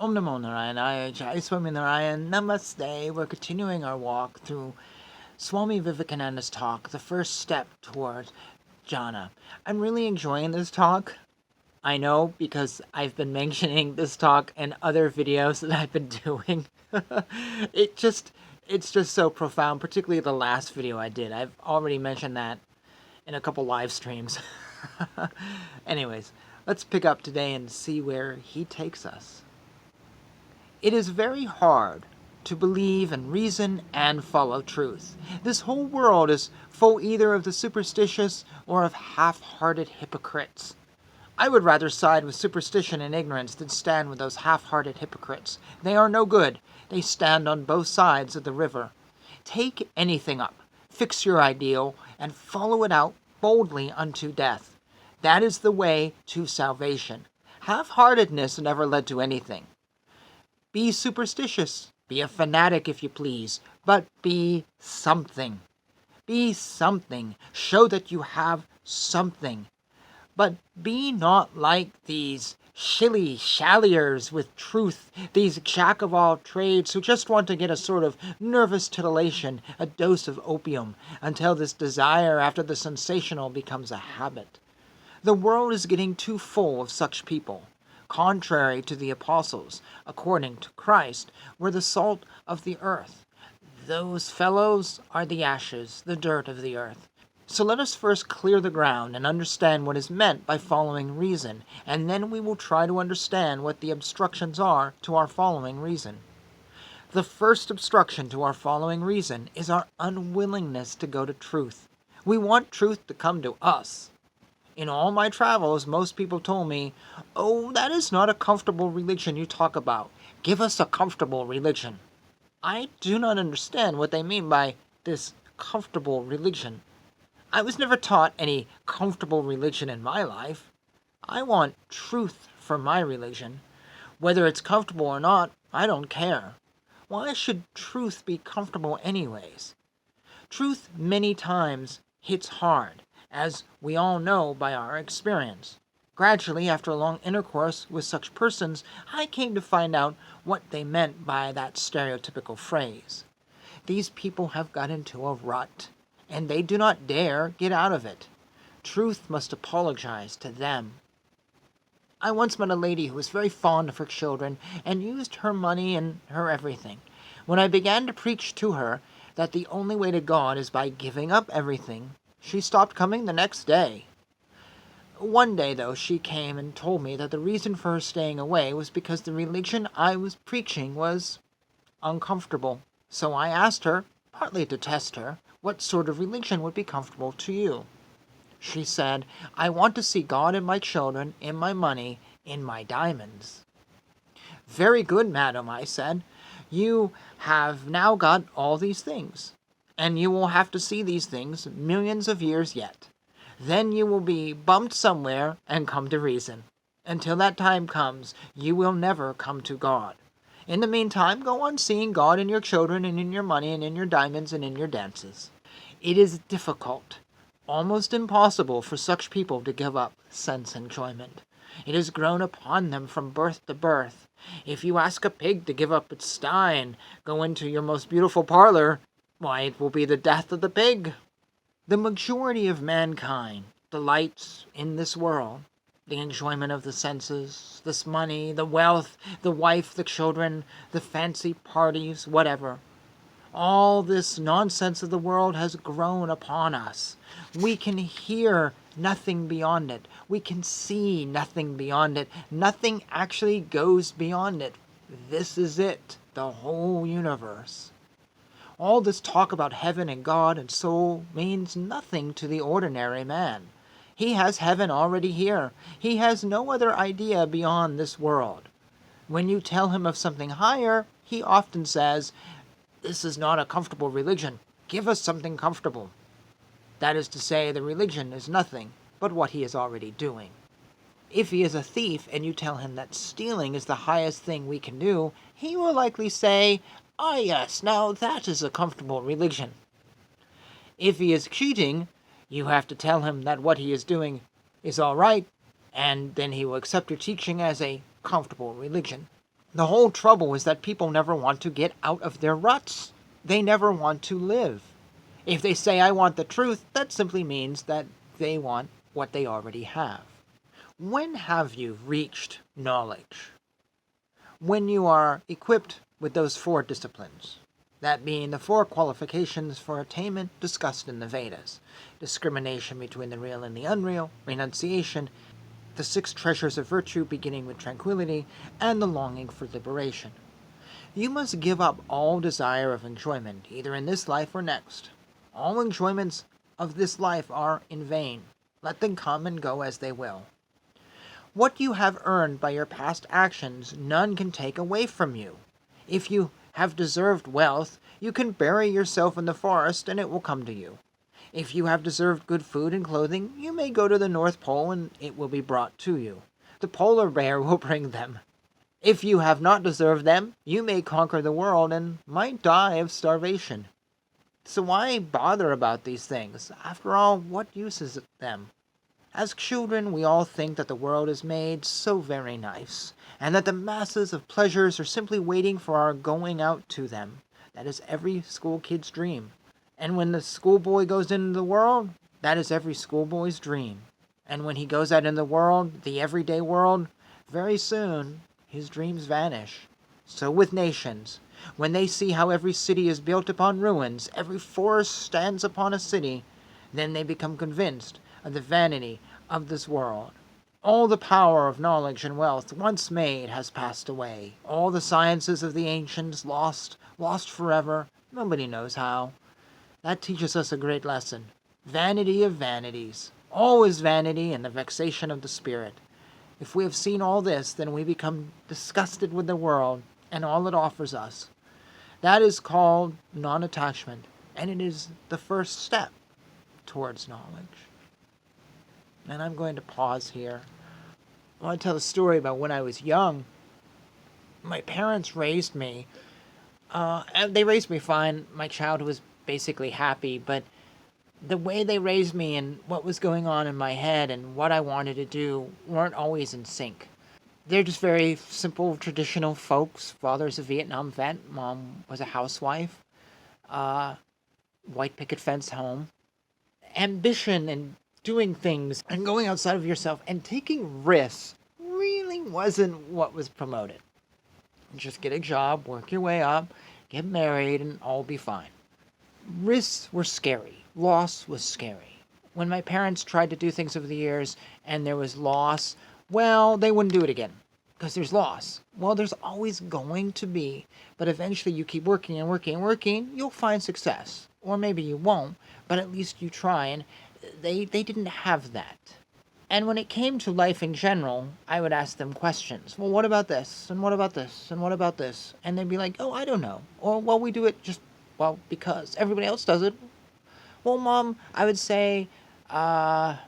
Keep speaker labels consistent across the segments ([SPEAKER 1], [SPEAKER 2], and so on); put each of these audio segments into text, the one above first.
[SPEAKER 1] Om Namo Narayana, Jai Swami Narayan, Namaste. We're continuing our walk through Swami Vivekananda's talk, the first step towards jhana. I'm really enjoying this talk. I know because I've been mentioning this talk in other videos that I've been doing. it's just so profound, particularly the last video I did. I've already mentioned that in a couple live streams. Anyways, let's pick up today and see where he takes us. It is very hard to believe and reason and follow truth. This whole world is full either of the superstitious or of half-hearted hypocrites. I would rather side with superstition and ignorance than stand with those half-hearted hypocrites. They are no good. They stand on both sides of the river. Take anything up, fix your ideal, and follow it out boldly unto death. That is the way to salvation. Half-heartedness never led to anything. Be superstitious, be a fanatic if you please, but be something. Be something. Show that you have something. But be not like these shilly-shalliers with truth, these jack-of-all-trades who just want to get a sort of nervous titillation, a dose of opium, until this desire after the sensational becomes a habit. The world is getting too full of such people. Contrary to the apostles, according to Christ, were the salt of the earth. Those fellows are the ashes, the dirt of the earth. So let us first clear the ground and understand what is meant by following reason, and then we will try to understand what the obstructions are to our following reason. The first obstruction to our following reason is our unwillingness to go to truth. We want truth to come to us. In all my travels, most people told me, "Oh, that is not a comfortable religion you talk about. Give us a comfortable religion." I do not understand what they mean by this comfortable religion. I was never taught any comfortable religion in my life. I want truth for my religion. Whether it's comfortable or not, I don't care. Why should truth be comfortable anyways? Truth many times hits hard, as we all know by our experience. Gradually, after a long intercourse with such persons, I came to find out what they meant by that stereotypical phrase. These people have got into a rut, and they do not dare get out of it. Truth must apologize to them. I once met a lady who was very fond of her children and used her money and her everything. When I began to preach to her that the only way to God is by giving up everything, she stopped coming the next day. One day, though, she came and told me that the reason for her staying away was because the religion I was preaching was uncomfortable. So I asked her, partly to test her, what sort of religion would be comfortable to you. She said, "I want to see God in my children, in my money, in my diamonds." "Very good, madam," I said. "You have now got all these things, and you will have to see these things millions of years yet. Then you will be bumped somewhere and come to reason. Until that time comes, you will never come to God. In the meantime, go on seeing God in your children and in your money and in your diamonds and in your dances." It is difficult, almost impossible for such people to give up sense enjoyment. It has grown upon them from birth to birth. If you ask a pig to give up its sty and go into your most beautiful parlor, why, it will be the death of the pig. The majority of mankind delights in this world. The enjoyment of the senses, this money, the wealth, the wife, the children, the fancy parties, whatever. All this nonsense of the world has grown upon us. We can hear nothing beyond it. We can see nothing beyond it. Nothing actually goes beyond it. This is it, the whole universe. All this talk about heaven and God and soul means nothing to the ordinary man. He has heaven already here. He has no other idea beyond this world. When you tell him of something higher, he often says, "This is not a comfortable religion. Give us something comfortable." That is to say, the religion is nothing but what he is already doing. If he is a thief and you tell him that stealing is the highest thing we can do, he will likely say, "Ah yes, now that is a comfortable religion." If he is cheating, you have to tell him that what he is doing is all right, and then he will accept your teaching as a comfortable religion. The whole trouble is that people never want to get out of their ruts. They never want to live. If they say, I want the truth, that simply means that they want what they already have. When have you reached knowledge? When you are equipped with those four disciplines, that being the four qualifications for attainment discussed in the Vedas: discrimination between the real and the unreal, renunciation, the six treasures of virtue beginning with tranquility, and the longing for liberation. You must give up all desire of enjoyment, either in this life or next. All enjoyments of this life are in vain. Let them come and go as they will. What you have earned by your past actions, none can take away from you. If you have deserved wealth, you can bury yourself in the forest and it will come to you. If you have deserved good food and clothing, you may go to the North Pole and it will be brought to you. The polar bear will bring them. If you have not deserved them, you may conquer the world and might die of starvation. So why bother about these things? After all, what use is them? As children, we all think that the world is made so very nice, and that the masses of pleasures are simply waiting for our going out to them. That is every school kid's dream. And when the schoolboy goes into the world, that is every schoolboy's dream. And when he goes out in the world, the everyday world, very soon his dreams vanish. So with nations. When they see how every city is built upon ruins, every forest stands upon a city, then they become convinced of the vanity of this world. All the power of knowledge and wealth once made has passed away. All the sciences of the ancients lost forever. Nobody knows how. That teaches us a great lesson. Vanity of vanities. All is vanity and the vexation of the spirit. If we have seen all this, then we become disgusted with the world and all it offers us. That is called non-attachment, and it is the first step towards knowledge. And I'm going to pause here. I want to tell a story about when I was young. My parents raised me, and they raised me fine. My childhood was basically happy, but the way they raised me and what was going on in my head and what I wanted to do weren't always in sync. They're just very simple, traditional folks. Father's a Vietnam vet. Mom was a housewife. White picket fence home. Ambition and doing things and going outside of yourself and taking risks really wasn't what was promoted. Just get a job, work your way up, get married, and all be fine. Risks were scary. Loss was scary. When my parents tried to do things over the years and there was loss, well, they wouldn't do it again because there's loss. Well, there's always going to be, but eventually you keep working and working and working, you'll find success. Or maybe you won't, but at least you try, and they didn't have that. And when it came to life in general, I would ask them questions. Well, what about this? And what about this? And what about this? And they'd be like, oh, I don't know. Or, well, we do it just, well, because everybody else does it. Well, Mom, I would say, why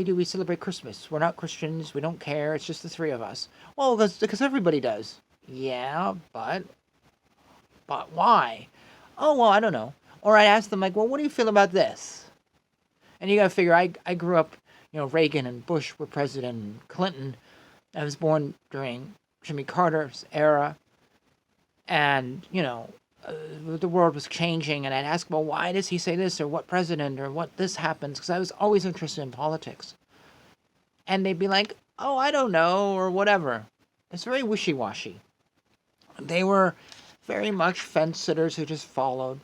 [SPEAKER 1] do we celebrate Christmas? We're not Christians. We don't care. It's just the three of us. Well, because everybody does. Yeah, but why? Oh, well, I don't know. Or I ask them, like, well, what do you feel about this? And you gotta figure, I grew up, Reagan and Bush were president, and Clinton. I was born during Jimmy Carter's era. And, the world was changing. And I'd ask, well, why does he say this? Or what president? Or what this happens? Because I was always interested in politics. And they'd be like, oh, I don't know, or whatever. It's very wishy-washy. They were very much fence-sitters who just followed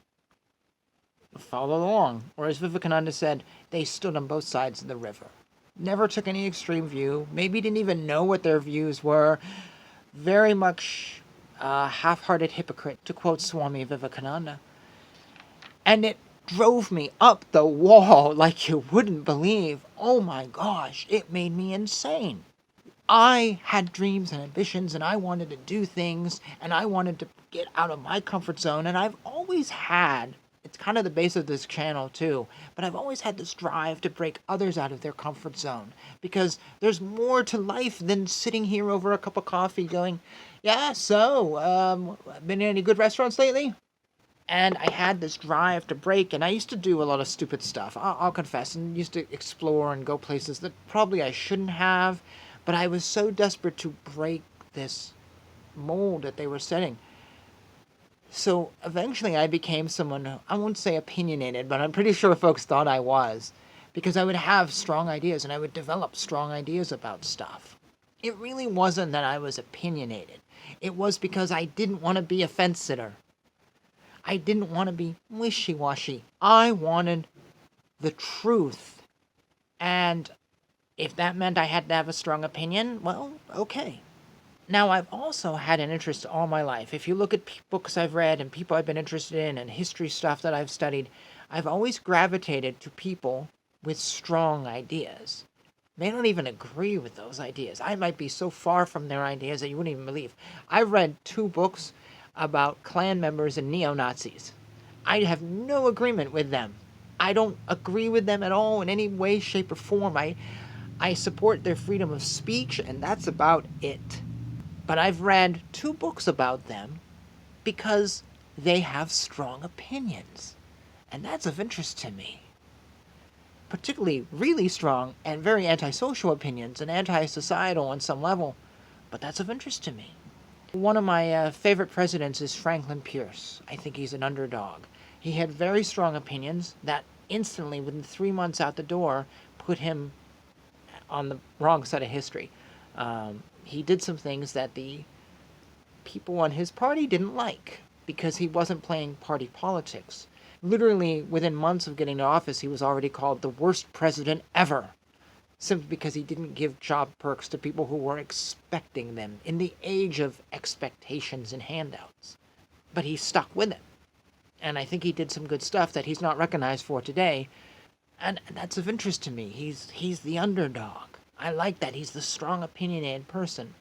[SPEAKER 1] along. Or as Vivekananda said, they stood on both sides of the river. Never took any extreme view. Maybe didn't even know what their views were. Very much half-hearted hypocrite, to quote Swami Vivekananda. And it drove me up the wall like you wouldn't believe. Oh my gosh, it made me insane. I had dreams and ambitions, and I wanted to do things, and I wanted to get out of my comfort zone, and I've always had, it's kind of the base of this channel too, but I've always had this drive to break others out of their comfort zone, because there's more to life than sitting here over a cup of coffee going, yeah, so, been in any good restaurants lately? And I had this drive to break, and I used to do a lot of stupid stuff, I'll confess, and used to explore and go places that probably I shouldn't have, but I was so desperate to break this mold that they were setting. So eventually I became someone, I won't say opinionated, but I'm pretty sure folks thought I was, because I would have strong ideas and I would develop strong ideas about stuff. It really wasn't that I was opinionated. It was because I didn't want to be a fence sitter. I didn't want to be wishy-washy. I wanted the truth. And if that meant I had to have a strong opinion, well, okay. Now, I've also had an interest all my life. If you look at books I've read and people I've been interested in and history stuff that I've studied, I've always gravitated to people with strong ideas. They don't even agree with those ideas. I might be so far from their ideas that you wouldn't even believe. I've read 2 books about Klan members and neo-Nazis. I have no agreement with them. I don't agree with them at all in any way, shape, or form. I support their freedom of speech, and that's about it. But I've read 2 books about them because they have strong opinions. And that's of interest to me. Particularly really strong and very antisocial opinions and anti-societal on some level. But that's of interest to me. One of my favorite presidents is Franklin Pierce. I think he's an underdog. He had very strong opinions that instantly, within 3 months out the door, put him on the wrong side of history. He did some things that the people on his party didn't like because he wasn't playing party politics. Literally, within months of getting to office, he was already called the worst president ever, simply because he didn't give job perks to people who were expecting them in the age of expectations and handouts. But he stuck with it. And I think he did some good stuff that he's not recognized for today. And that's of interest to me. He's the underdog. I like that. He's the strong, opinionated person.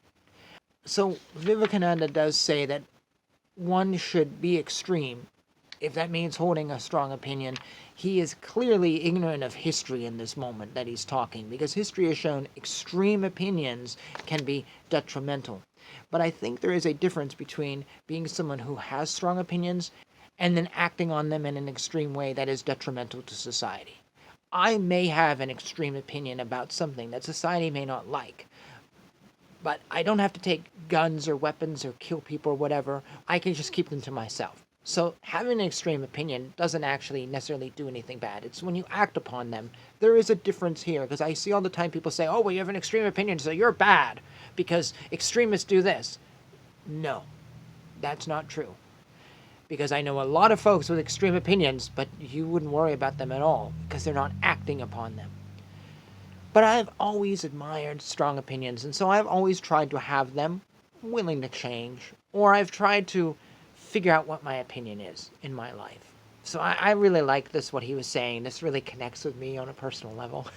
[SPEAKER 1] So Vivekananda does say that one should be extreme. If that means holding a strong opinion, he is clearly ignorant of history in this moment that he's talking, because history has shown extreme opinions can be detrimental. But I think there is a difference between being someone who has strong opinions and then acting on them in an extreme way that is detrimental to society. I may have an extreme opinion about something that society may not like, but I don't have to take guns or weapons or kill people or whatever. I can just keep them to myself. So having an extreme opinion doesn't actually necessarily do anything bad. It's when you act upon them. There is a difference here, because I see all the time people say, oh, well, you have an extreme opinion, so you're bad because extremists do this. No, that's not true. Because I know a lot of folks with extreme opinions, but you wouldn't worry about them at all because they're not acting upon them. But I've always admired strong opinions, and so I've always tried to have them, willing to change, or I've tried to figure out what my opinion is in my life. So I really like this, what he was saying. This really connects with me on a personal level.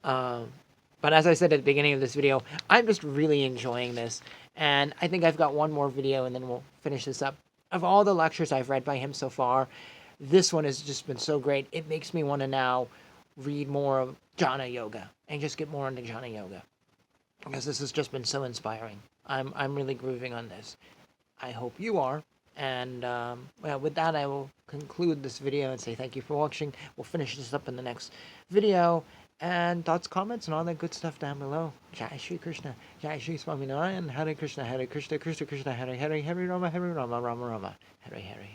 [SPEAKER 1] But as I said at the beginning of this video, I'm just really enjoying this. And I think I've got one more video and then we'll finish this up. Of all the lectures I've read by him so far, this one has just been so great. It makes me want to now read more of Jnana Yoga and just get more into Jnana Yoga, because this has just been so inspiring. I'm really grooving on this. I hope you are. And well, with that, I will conclude this video and say thank you for watching. We'll finish this up in the next video. And thoughts, comments, and all that good stuff down below. Jai Shri Krishna. Jai Shri Swaminarayan. Hare Krishna, Krishna Krishna, Hare Hare, Hare Rama, Rama Rama, Hare Hare.